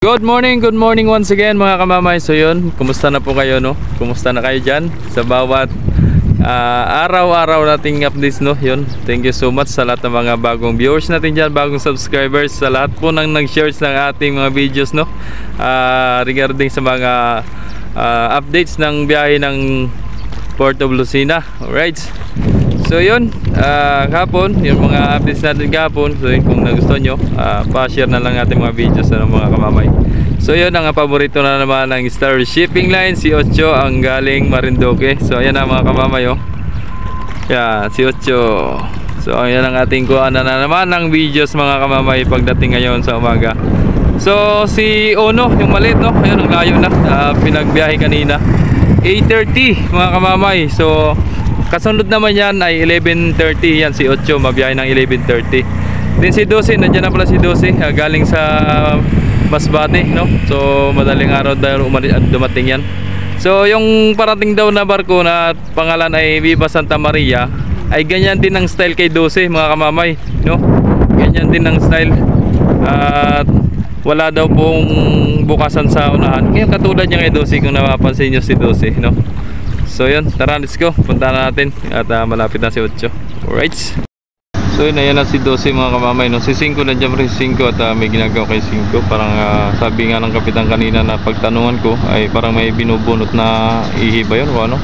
Good morning once again mga kamamay. So yun, kumusta na po kayo, no? Kumusta na kayo dyan sa bawat araw-araw nating updates, no? Yun, thank you so much sa lahat ng mga bagong viewers natin dyan, bagong subscribers, sa lahat po nang nag-shares ng ating mga videos, no? Regarding sa mga updates ng biyahe ng Port of Lucena. Alright, so yun, kahapon, yung mga updates natin kahapon. So yun, kung nagustuhan nyo, pa-share na lang natin mga videos ng mga kamamay. So yun, ang paborito na naman ng Star Shipping Line, si Ocho, ang galing Marinduque. So ayan na mga kamamay, oh. Yan, si Ocho. So ayan ang ating kuha na naman ng videos mga kamamay pagdating ngayon sa umaga. So si Ono, yung maliit, no? Ayun, ang layo na, pinagbiyahe kanina 8:30 mga kamamay. So kasunod naman yan ay 11:30. Yan si Ocho, mabiyahe ng 11:30. Din si 12, nandiyan na pala si 12, galing sa Masbate, no? So madaling araw daw dumating yan. So yung parating daw na barko na pangalan ay Viva Santa Maria ay ganyan din ang style kay 12 mga kamamay, no? Ganyan din ang style. At wala daw pong bukasan sa unahan. Ngayon katulad niya kay 12, kung napapansin nyo si 12, no? So yun, tara, let's go. Punta na natin at malapit na si 8. Alright. So yun, ayan na si 12 mga kamamay, no? Si 5 nandiyan pa rin si 5 at may ginagawa kay 5. Parang sabi nga ng kapitan kanina na pagtanungan ko ay parang may binubunot na ihiba yun o ano.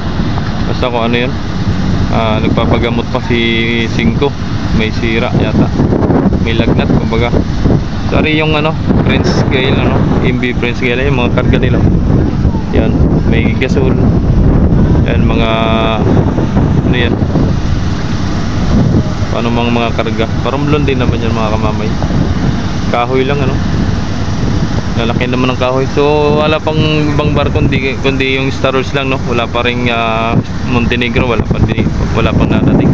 Basta kung ano yun, nagpapagamot pa si 5. May sira yata, may lagnat kumbaga. Sorry, yung ano, Prince Gale, ano, MB Prince Gale, yung mga karga nila. Yan, may gasol. Yan, mga ano yan, paano mga karga. Parumblon din naman yan mga kamamay. Kahoy lang, ano, lalaki naman ng kahoy. So wala pang ibang barko kundi yung Star Wars lang, no. Wala pa rin Montenegro, wala pang nadating.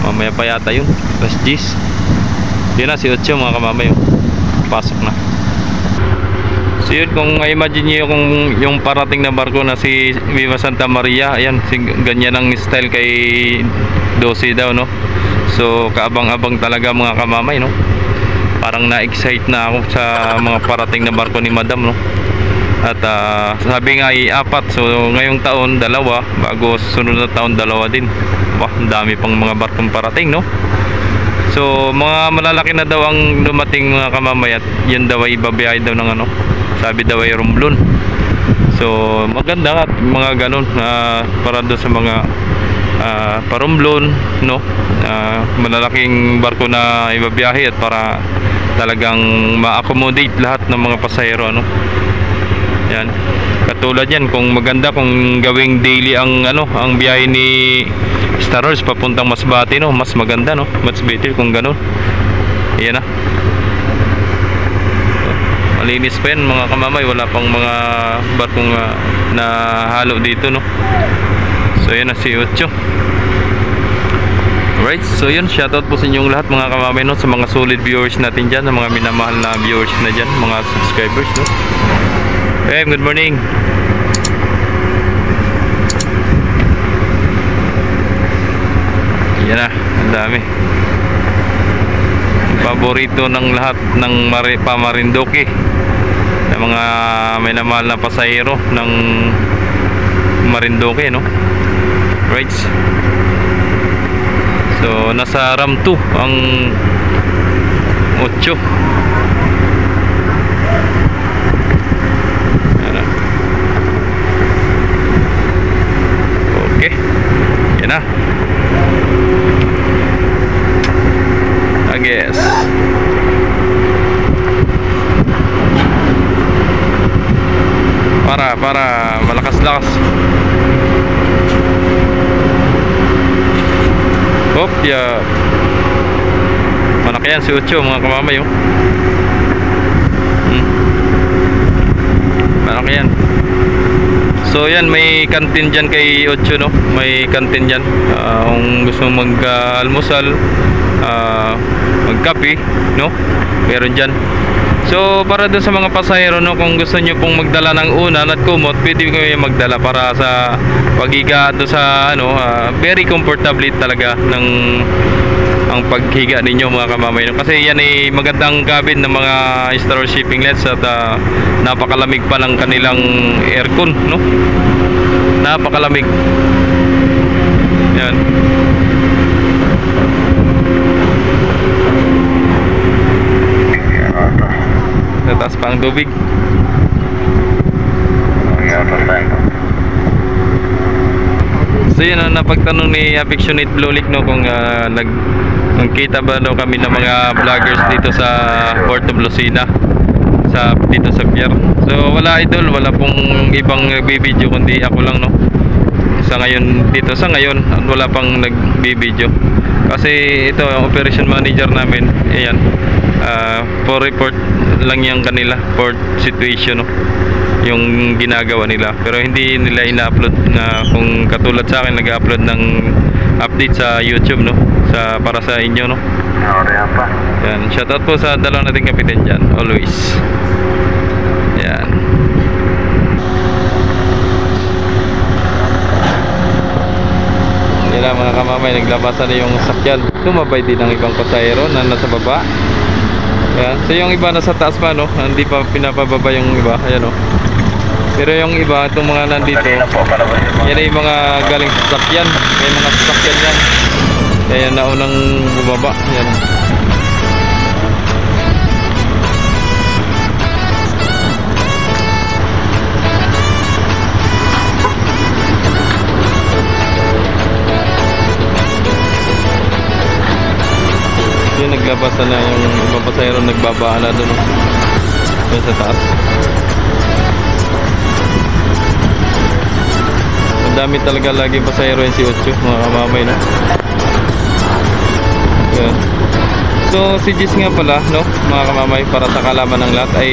Mamaya pa yata yun, plus G's. Yan na si 8 mga kamamay, pasok na. So yun, kung imagine nyo kung yung parating na barko na si Viva Santa Maria, ayan, ganyan ang style kay 12 daw, no. So kaabang-abang talaga mga kamamay, no. Parang na-excite na ako sa mga parating na barko ni Madam, no. At sabi nga ay 4, so ngayong taon 2, bago sunod na taon 2 din. Wah, ang dami pang mga barkong parating, no. So mga malalaki na daw ang dumating mga kamamay, at yun daw ay ibabiyahe daw ng ano, sabi daw ay Romblon. So maganda at mga ganun, para doon sa mga Paromblon, no, malalaking barko na ibabiyahe at para talagang ma-accommodate lahat ng mga pasahero, ano. Yan, katulad yan, kung maganda kung gawing daily ang ano, ang biyahe ni Star Wars papuntang Masbate, no, mas maganda, no, much better kung ganun. Yan na, malinis pa yan mga kamamay, wala pang mga barkong na halo dito, no. So yan na si 8. Alright, so yun, shoutout po sa inyong lahat mga kamamay, no, sa mga solid viewers natin dyan, sa mga minamahal na viewers na dyan, mga subscribers, no. Hey, good morning. Yan na, ang dami. Paborito ng lahat ng Marinduque, ng mga minamahal na pasahero ng Marinduque, no. Right. So nasa RAM 2 ang 8. Okay, yan na. I guess para malakas-lakas. Hop, ya. Malaki yan si 8 mga kamamay, oh. Malaki yan. So yan, may kantin dyan kay 8, no. May kantin dyan, kung gusto mag-almusal, magkape, no, meron dyan. So para dun sa mga pasahero, no, kung gusto nyo pong magdala ng unan at kumot, pwede kayo magdala para sa paghiga do sa ano, very comfortable talaga ng ang pang paghiga ninyo mga kamamay, no? Kasi yan ay magandang cabin ng mga Star Shipping Lets at napakalamig pa ng kanilang aircon, no? Napakalamig. Yan. Tataas pa ang tubig. So yun ang napagtanong ni Affectionate Blue Lake, no, kung nagkita ba daw kami ng mga vloggers dito sa Port of Lucena, dito sa pier. So wala idol, wala pong ibang nagbibideo kundi ako lang, no. Sa ngayon wala pang nagbibideo. Kasi ito ang operation manager namin, ayan. For report lang yung kanila, port situation, no, yung ginagawa nila, pero hindi nila ina-upload na kung katulad sa akin nag-upload ng update sa YouTube, no, para sa inyo, no. Yan, shoutout po sa dalawang nating kapitan dyan, always. Yan. Yan lang mga kamamay, naglabasan na yung sakyan. Tumabay din ang ibang pasahero na nasa baba. Yan. So yung iba nasa taas pa, no, hindi pa pinapababa yung iba, ayan, no. Pero yung iba, itong mga nandito, yan ay mga galing sasakyan. May mga sasakyan yan. Kaya naunang bumaba. Yan. Yung naglabasan na yung ibang pasahero, nagbabaan na doon. Yan sa taas. Dami talaga lagi pasahero yung si Ocho, mga kamamay, no? Yan. So si Jis nga pala, no, mga kamamay, para sa kalaman ng lahat ay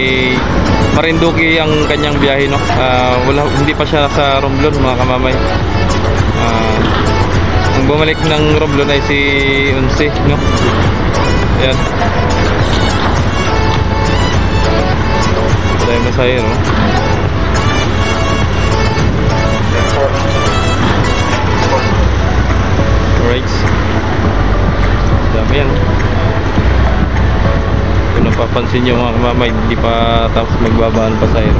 Marinduque ang kanyang biyahe, no. Hindi pa siya sa Romblon, mga kamamay. Ang bumalik ng Romblon ay si Unsi, no. Yan. Dahil masaya, no. Alright. Dami yan. Kung napapansin nyo mga kamamay, hindi pa tapos magbabaan pa sa'yo.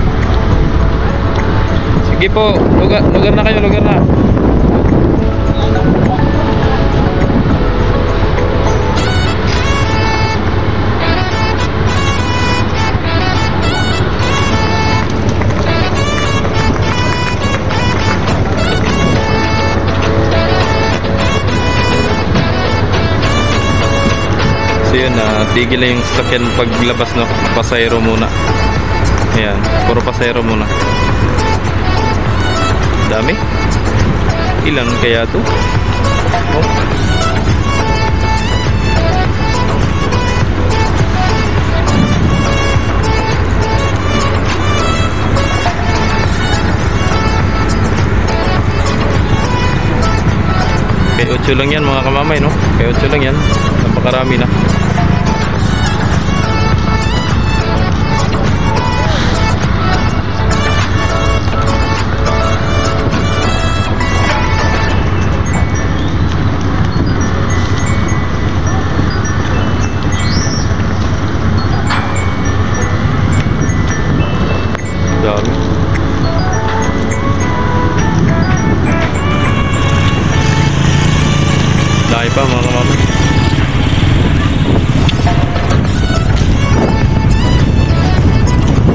Sige po, lugar na kayo, lugar na. Yun, tigil na yung sasakyan paglabas, no. Pasahero muna. Ayan, puro pasahero muna. Dami. Ilan kaya to? Oh. Kaya 8 lang yan mga kamamay, no. Kaya 8 lang yan. Napakarami na. Dami. Dahil pa mga kamamay.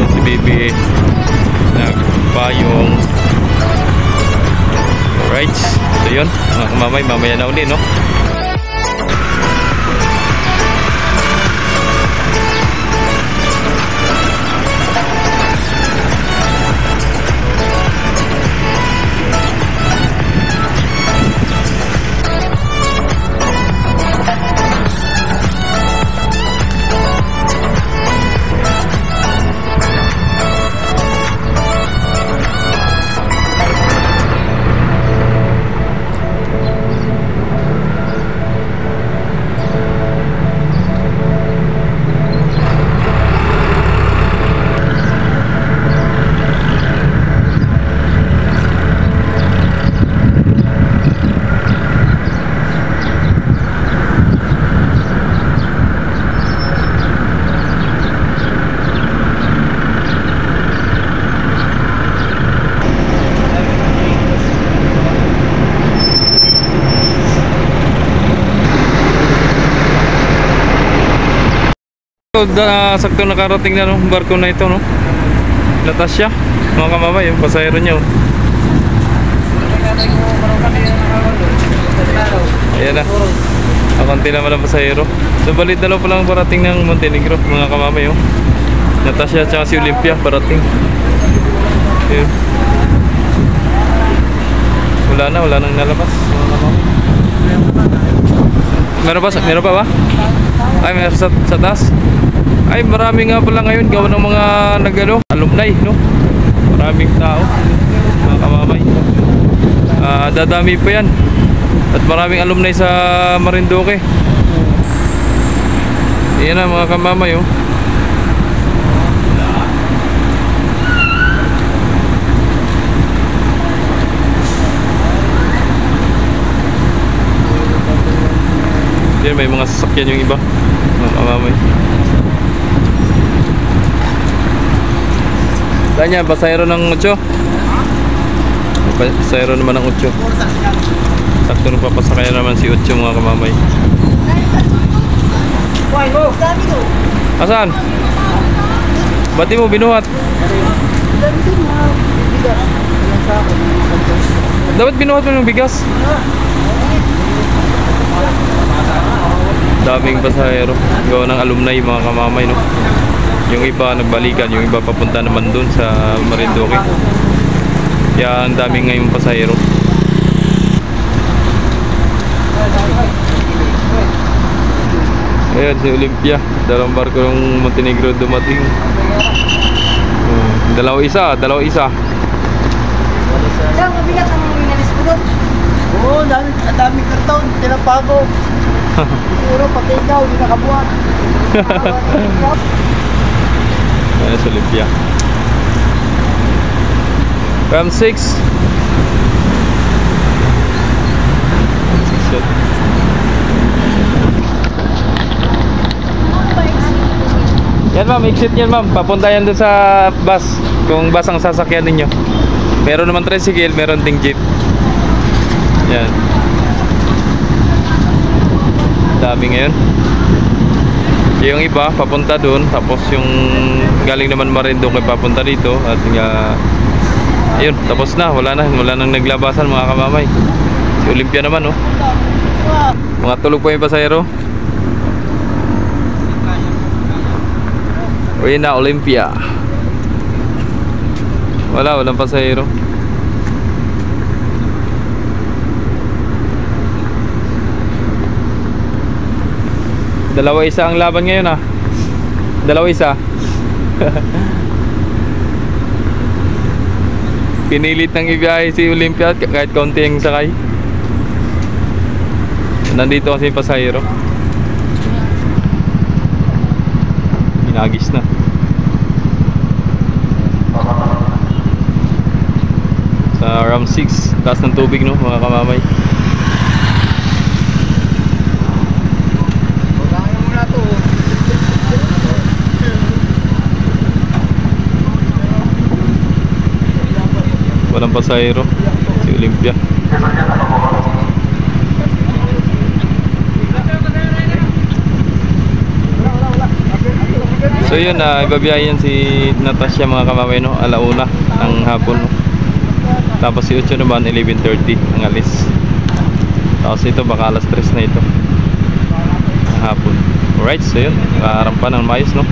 Si Baby nagpayong. Alright, so yun mga kamamay, mamaya na ulit, no. sakto nakarating na no, barko na ito no. Natasha, mga kamamay, yung pasahero niya oh. Ayan na. Kakunti naman ang pasahero. So balit dalaw pa lang parating ng Montenegro, mga kamamay oh. Natasha at si Olympia parating. Ayan. Wala nang nalabas, mga kamamay. Meron pa ba? Ay, meron sa taas. Ay, marami nga pala ngayon gawa ng mga alumni, no? Maraming tao, mga kamamay. Dadami pa yan. At maraming alumni sa Marinduque. Yan na mga kamamay, oh. Yan, may mga sasakyan yung iba, mga kamamay. Saan yan? Pasahero ng 8? Pasahero naman ng 8. Sakto nung papasakaya naman si 8, mga kamamay. Asan? Ba't di mo binuhat? Dapat binuhat mo ng bigas. Daming pasahero gawa ng alumni, mga kamamay no. Yung iba nagbalikan, yung iba papunta naman dun sa Marinduque. Kaya ang daming ngayong pasahero. Ayan si Olympia, dalawang barko ng Montenegro dumating. Dalawa isa. Saan mabigat ang inalis mo doon? Oo, dami karton, tinapago. Siguro pati ikaw, hindi nakabuhat. Ayan si Olympia. Ram 6. Yan ma'am, exit yan ma'am. Papunta yan doon sa bus. Kung bus ang sasakyan ninyo. Meron naman tricycle, meron ding jeep. Yan. Dami ngayon. Yung iba papunta doon, tapos yung galing naman Marinduque papunta dito. At ayun, tapos na. Wala nang naglabasan, mga kamamay. Si Olympia naman oh. Mga tulog pa yung pasahero. Uy na, Olympia. Walang pasahero. Dalawa isa ang laban ngayon ah. Dalawa isa. Pinilit ng ibiyahe si Olympia kahit konti ang sakay. Nandito kasi yung pasahero. Hinagis na. Sa Ram 6, taas ng tubig no, mga kamamay. Walang pasahero si Olympia. So yun, ibabiyahin si Natasha, mga kamamay no, alauna ng hapon no. Tapos si Ucho naman 11:30 ang alis. Tapos ito baka alas 3 na ito ng hapon. Alright, so yun, nakarampa ng mais no.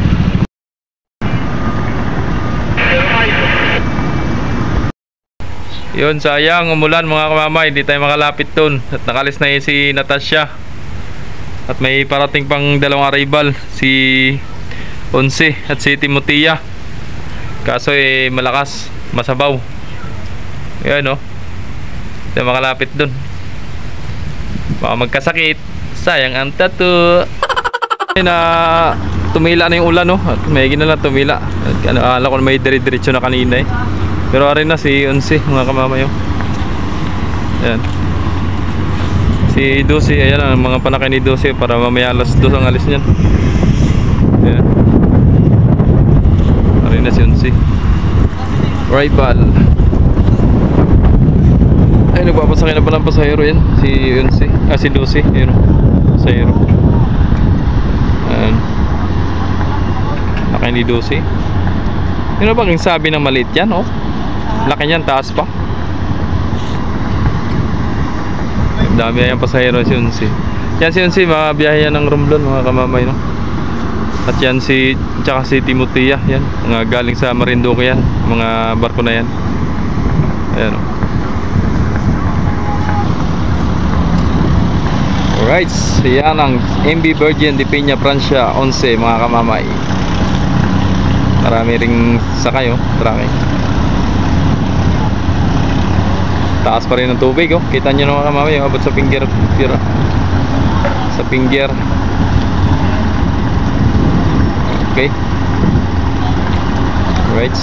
Yun, sayang umulan mga kamamay, hindi tayo makalapit dun. At nakalis na yun si Natasha. At may parating pang dalawang arrival, si Onse at si Timotia. Kaso malakas, masabaw. Yan no, hindi tayo makalapit dun. Baka magkasakit. Sayang ang tattoo. Na tumila na yung ulan no. At may ginala tumila. Alam ko na may dire-diretso na kanina eh. Pero arin na si Onse, mga kamamayo. Ayan. Si Dusi, ayan ang mga panakay ni Dusi para mamaya alas 2 ang alis niyan. Ayan. Arin na si Onse. Rival. Ay, nagpapasakay na palang pasahero yan. Si Onse, si Dusi. Ayan o. Pasahero. Ayan. laki ni Dusi. Yun ba yung sabi ng maliit yan, oh? Laki niyan, taas pa. Dami yan pasahero si Unsi. Yan si Unsi, mga biyahe yan ng Romblon, mga kamamay, no? At yan tsaka si Timotea, yan. Mga galing sa Marinduque yan, mga barko na yan. Ayan, oh. Alright, yan ang MV Virgin de Peña Francia 11, mga kamamay. Marami ring sakay, oh, tracking. Taas pa rin ng tubig, oh. Kita nyo naman kamamay, abot sa finger tira. Sa finger. Okay. Right.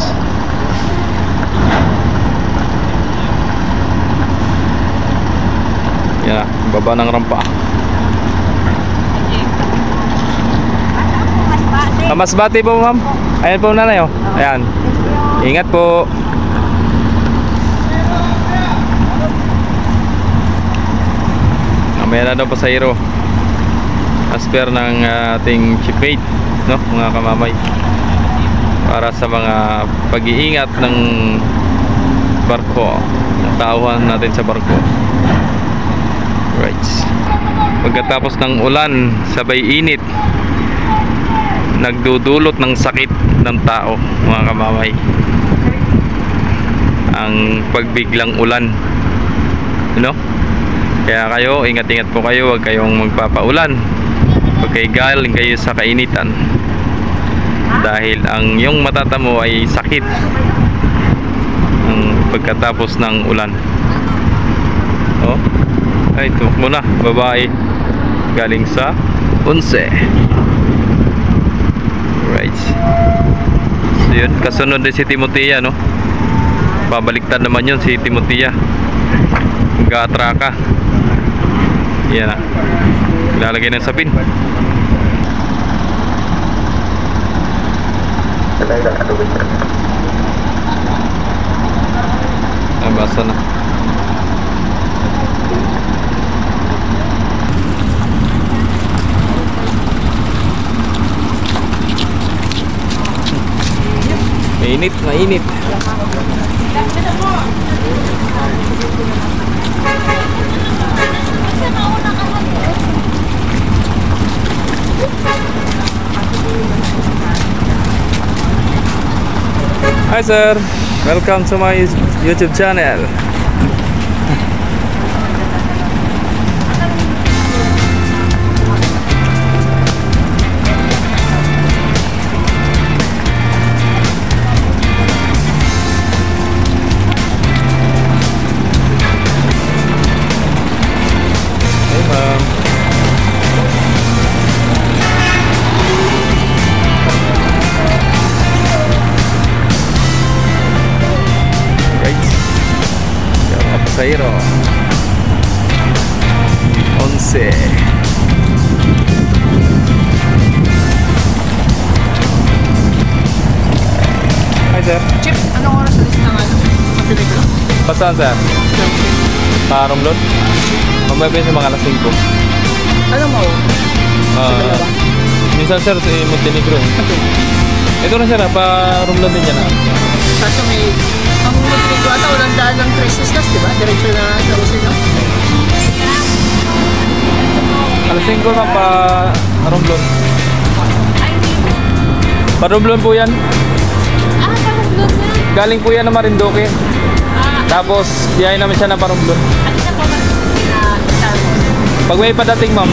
Yan, baba ng rampa. Masbate po, ma'am. Ayan po, nanay, oh. Ayan. Ingat po. Mamaya na daw pasahero. As per ng ating shipmate, no, mga kamamay, para sa mga pag-iingat ng barko, ng tauhan natin sa barko. Right. Pagkatapos ng ulan, sabay init, nagdudulot ng sakit ng tao, mga kamamay, ang pagbiglang ulan, no? Kaya kayo, ingat-ingat po kayo, huwag kayong magpapaulan pag kayo galing kayo sa kainitan, dahil ang yung matatamo ay sakit ang pagkatapos ng ulan. Oh, ay tumakbo na, babae galing sa 11. Right. So yun, kasunod din si Timotea, no? Pabaliktad naman yun si Timotea, mag-aatraka. Yan na, ilalagay ng sapin. Ay, basa na. Mainit, mainit. Hi sir, welcome to my YouTube channel. Hey ma'am. Pasahero 11. Hi sir. Chip, anong oras alis ng ano? Matinig lang. Pasaan sir? Romblon? Mamaya sa mga alas 5. Ano mo? Minsan sir si Montenegro. Ito na sir, pa-Romblon din yan. Kaso may ang Montenegro ata walang daan ng Tres Islas, diba? Diretso na sa Usino. Alas 5 na pa-Romblon. Pa-Romblon po yan. Pa-Romblon na? Galing po yan na Marinduque. Tapos biyahe namin siya na pa-Romblon. Ano na po ba na Pag may padating ma'am,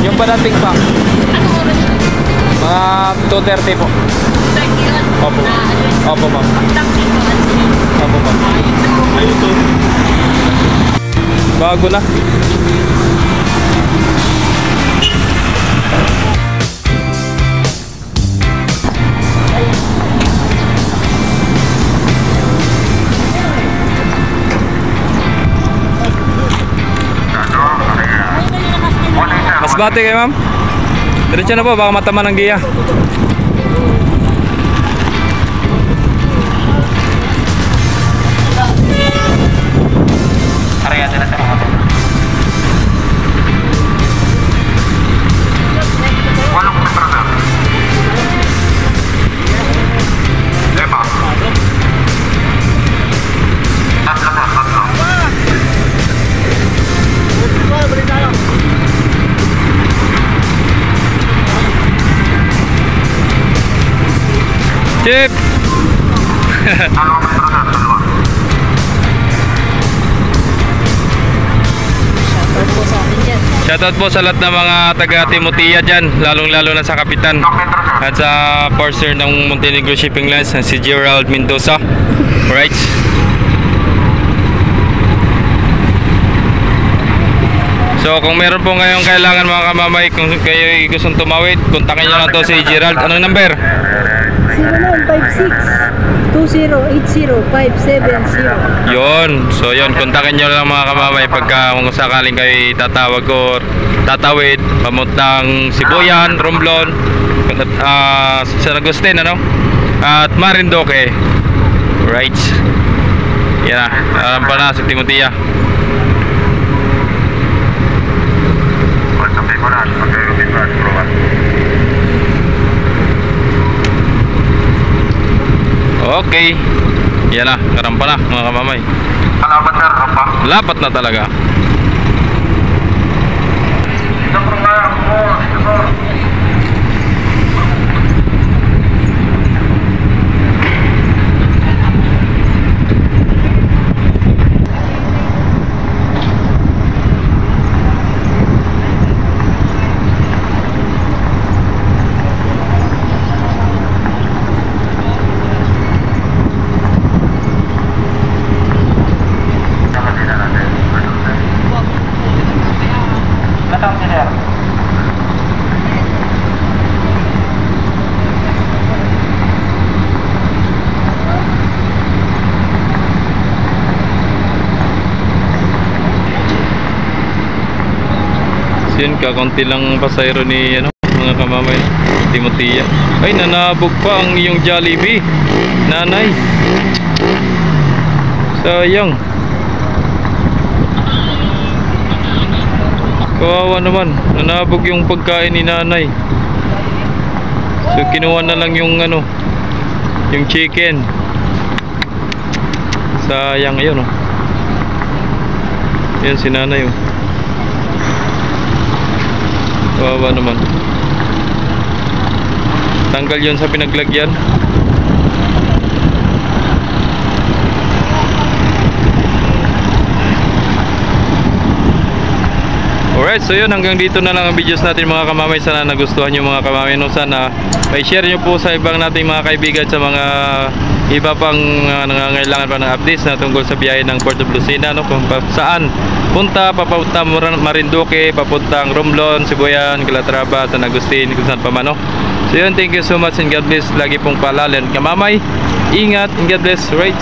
yung padating pa, anong oras yun? mga 2:30 po. 30 yun? Opo. Opo ma'am. Pag-taxi ko, Opo ma'am. Ayun to. Bago na. Masbate kayo ma'am? Diretso na po, baka matama ng giya. Chip! Shoutout po sa atin dyan. Shoutout po sa lahat ng mga taga Timotea dyan, lalong-lalo na sa kapitan at sa parser ng Montenegro Shipping Lines na si Gerald Mendoza. Right? So kung meron po ngayong kailangan mga kamamay, kung kayo gustong tumawid, kontakin nyo lang to si Gerald. Anong number? 0956-2080-570. Yon. So yon, kontakin nyo lang mga kamamay pagka kung sakaling kayo tatawag o tatawid pamuntang Sibuyan, Romblon, San Agustin, ano? At Marinduque. Right. Yan na, alam pa na sa Timotea. Okay. Yan na, karampa na mga kamamay. Alapat sir, rampa. Lapat na talaga. Yun, kakunti lang pasayro ni ano, mga kamamay, Timotea. Ay, nanabog pa ang iyong Jollibee, nanay. Sayang. Kawawa naman, nanabog yung pagkain ni nanay. So kinuha na lang yung ano, yung chicken. Sayang, ayun oh. Yan si nanay oh. Kawawa naman. Tanggal yun sa pinaglagyan. Alright, so yun, hanggang dito na lang ang videos natin mga kamamay. Sana nagustuhan nyo mga kamamay, no? Sana may share nyo po sa ibang nating mga kaibigan, sa mga iba pang nangangailangan pa ng updates na tungkol sa biyahe ng Port of Lucena, no? Kung saan punta, papunta Marinduque, papuntang Romblon, Sibuyan, Calatrava, San Agustin, kung saan pa man, no? So yun, thank you so much and God bless. Lagi pong paalala kamamay, ingat and God bless. Right?